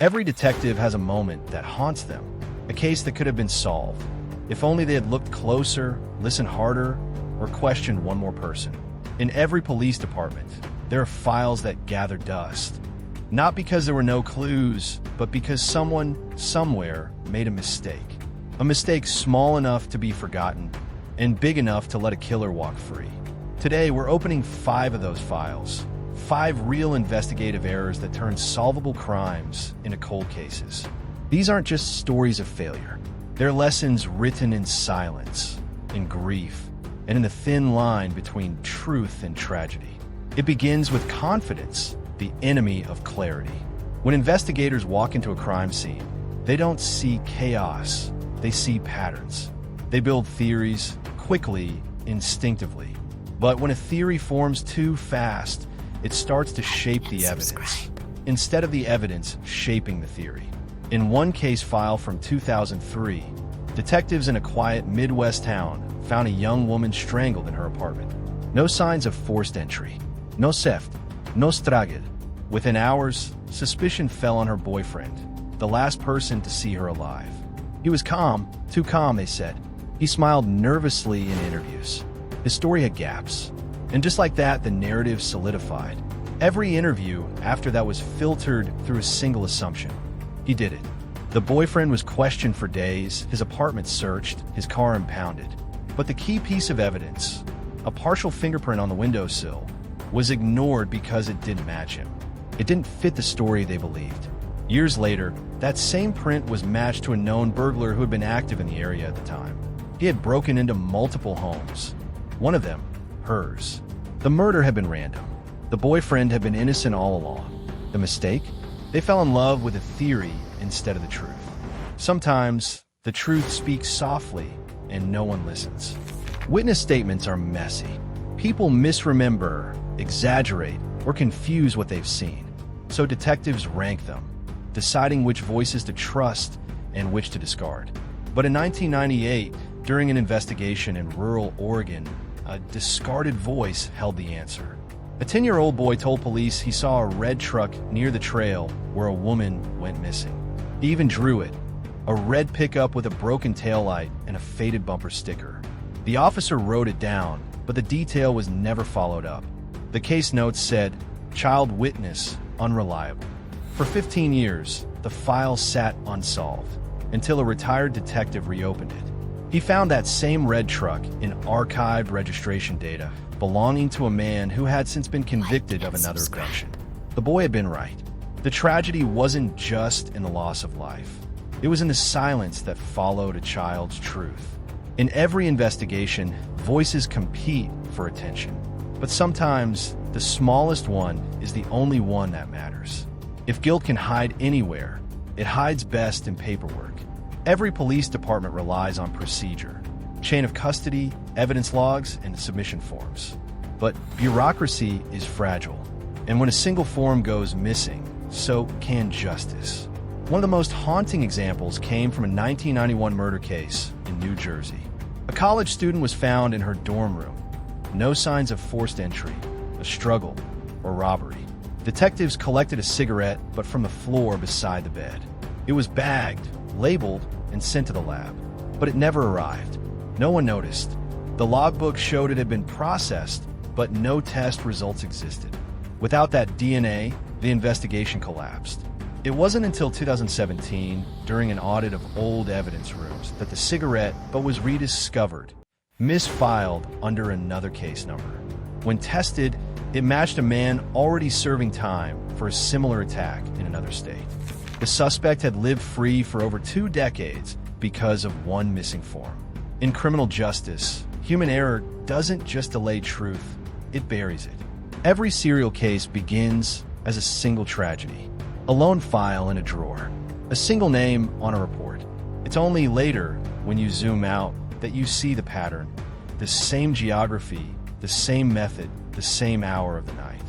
Every detective has a moment that haunts them, a case that could have been solved, if only they had looked closer, listened harder, or questioned one more person. In every police department, there are files that gather dust. Not because there were no clues, but because someone, somewhere, made a mistake. A mistake small enough to be forgotten, and big enough to let a killer walk free. Today, we're opening 5 of those files. 5 real investigative errors that turn solvable crimes into cold cases. These aren't just stories of failure. They're lessons written in silence, in grief, and in the thin line between truth and tragedy. It begins with confidence, the enemy of clarity. When investigators walk into a crime scene, they don't see chaos, they see patterns. They build theories quickly, instinctively. But when a theory forms too fast, it starts to shape the evidence, instead of the evidence shaping the theory. In one case file from 2003, detectives in a quiet Midwest town found a young woman strangled in her apartment. No signs of forced entry. No theft. No struggle. Within hours, suspicion fell on her boyfriend, the last person to see her alive. He was calm, too calm, they said. He smiled nervously in interviews. His story had gaps. And just like that, the narrative solidified. Every interview after that was filtered through a single assumption. He did it. The boyfriend was questioned for days, his apartment searched, his car impounded. But the key piece of evidence, a partial fingerprint on the windowsill, was ignored because it didn't match him. It didn't fit the story they believed. Years later, that same print was matched to a known burglar who had been active in the area at the time. He had broken into multiple homes. One of them, hers. The murder had been random. The boyfriend had been innocent all along. The mistake? They fell in love with a theory instead of the truth. Sometimes, the truth speaks softly and no one listens. Witness statements are messy. People misremember, exaggerate, or confuse what they've seen. So detectives rank them, deciding which voices to trust and which to discard. But in 1998, during an investigation in rural Oregon, a discarded voice held the answer. A 10-year-old boy told police he saw a red truck near the trail where a woman went missing. He even drew it, a red pickup with a broken taillight and a faded bumper sticker. The officer wrote it down, but the detail was never followed up. The case notes said, "Child witness, unreliable." For 15 years, the file sat unsolved, until a retired detective reopened it. He found that same red truck in archived registration data belonging to a man who had since been convicted of another abduction. The boy had been right. The tragedy wasn't just in the loss of life. It was in the silence that followed a child's truth. In every investigation, voices compete for attention. But sometimes, the smallest one is the only one that matters. If guilt can hide anywhere, it hides best in paperwork. Every police department relies on procedure, chain of custody, evidence logs, and submission forms. But bureaucracy is fragile, and when a single form goes missing, so can justice. One of the most haunting examples came from a 1991 murder case in New Jersey. A college student was found in her dorm room. No signs of forced entry, a struggle, or robbery. Detectives collected a cigarette, but from the floor beside the bed. It was bagged, labeled, and sent to the lab, but it never arrived. No one noticed. The logbook showed it had been processed, but no test results existed. Without that DNA, the investigation collapsed. It wasn't until 2017, during an audit of old evidence rooms, that the cigarette was rediscovered, misfiled under another case number. When tested, it matched a man already serving time for a similar attack in another state. The suspect had lived free for over 2 decades because of one missing form. In criminal justice, human error doesn't just delay truth, it buries it. Every serial case begins as a single tragedy, a lone file in a drawer, a single name on a report. It's only later, when you zoom out, that you see the pattern, the same geography, the same method, the same hour of the night.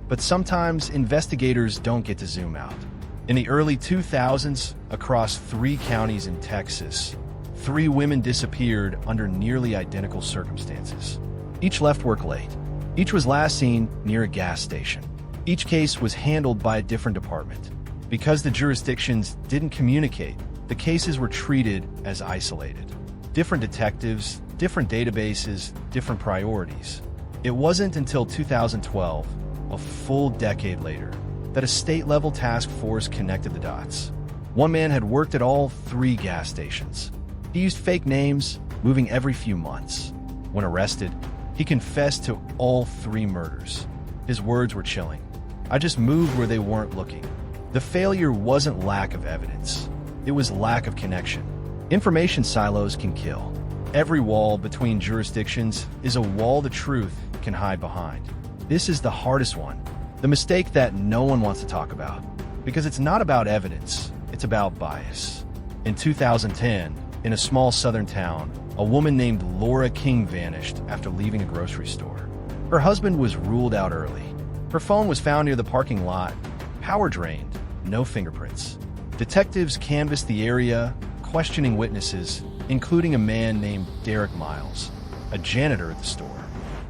But sometimes investigators don't get to zoom out. In the early 2000s, across 3 counties in Texas, 3 women disappeared under nearly identical circumstances. Each left work late. Each was last seen near a gas station. Each case was handled by a different department. Because the jurisdictions didn't communicate, the cases were treated as isolated. Different detectives, different databases, different priorities. It wasn't until 2012, a full decade later, that a state-level task force connected the dots. One man had worked at all 3 gas stations. He used fake names, moving every few months. When arrested, he confessed to all 3 murders. His words were chilling. "I just moved where they weren't looking." The failure wasn't lack of evidence. It was lack of connection. Information silos can kill. Every wall between jurisdictions is a wall the truth can hide behind. This is the hardest one, the mistake that no one wants to talk about. Because it's not about evidence, it's about bias. In 2010, in a small southern town, a woman named Laura King vanished after leaving a grocery store. Her husband was ruled out early. Her phone was found near the parking lot, power drained, no fingerprints. Detectives canvassed the area, questioning witnesses, including a man named Derek Miles, a janitor at the store.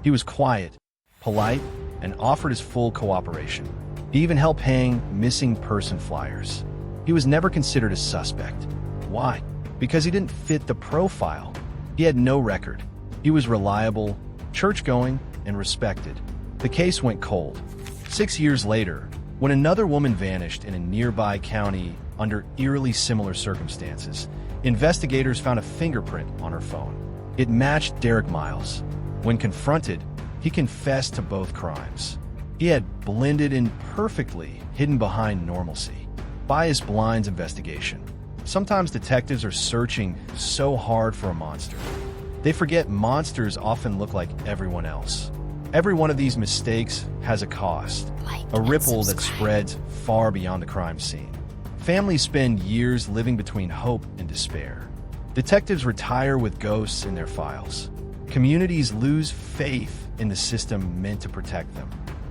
He was quiet, polite, and offered his full cooperation. He even helped hang missing person flyers. He was never considered a suspect. Why? Because he didn't fit the profile. He had no record. He was reliable, church-going, and respected. The case went cold. 6 years later, when another woman vanished in a nearby county under eerily similar circumstances, investigators found a fingerprint on her phone. It matched Derek Miles. When confronted, he confessed to both crimes. He had blended in perfectly, hidden behind normalcy. Bias blinds investigation. Sometimes detectives are searching so hard for a monster. They forget monsters often look like everyone else. Every one of these mistakes has a cost, a ripple that spreads far beyond the crime scene. Families spend years living between hope and despair. Detectives retire with ghosts in their files. Communities lose faith in the system meant to protect them.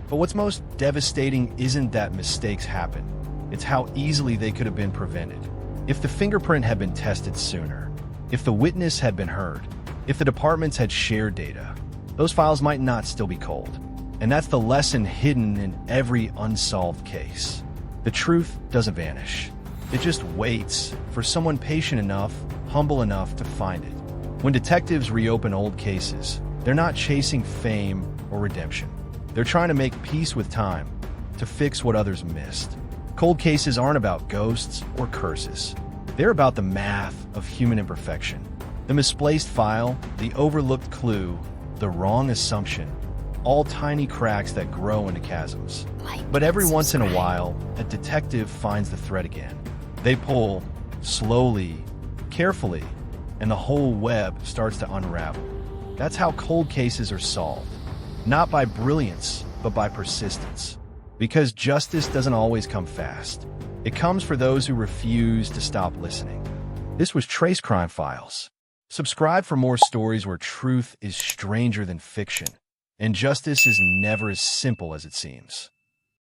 But what's most devastating isn't that mistakes happen. It's how easily they could have been prevented. If the fingerprint had been tested sooner, if the witness had been heard, if the departments had shared data, those files might not still be cold. And that's the lesson hidden in every unsolved case. The truth doesn't vanish. It just waits for someone patient enough, humble enough to find it. When detectives reopen old cases, they're not chasing fame or redemption. They're trying to make peace with time, to fix what others missed. Cold cases aren't about ghosts or curses. They're about the math of human imperfection. The misplaced file, the overlooked clue, the wrong assumption, all tiny cracks that grow into chasms. But every once in a while, a detective finds the thread again. They pull, slowly, carefully, and the whole web starts to unravel. That's how cold cases are solved. Not by brilliance, but by persistence. Because justice doesn't always come fast. It comes for those who refuse to stop listening. This was Trace Crime Files. Subscribe for more stories where truth is stranger than fiction, and justice is never as simple as it seems.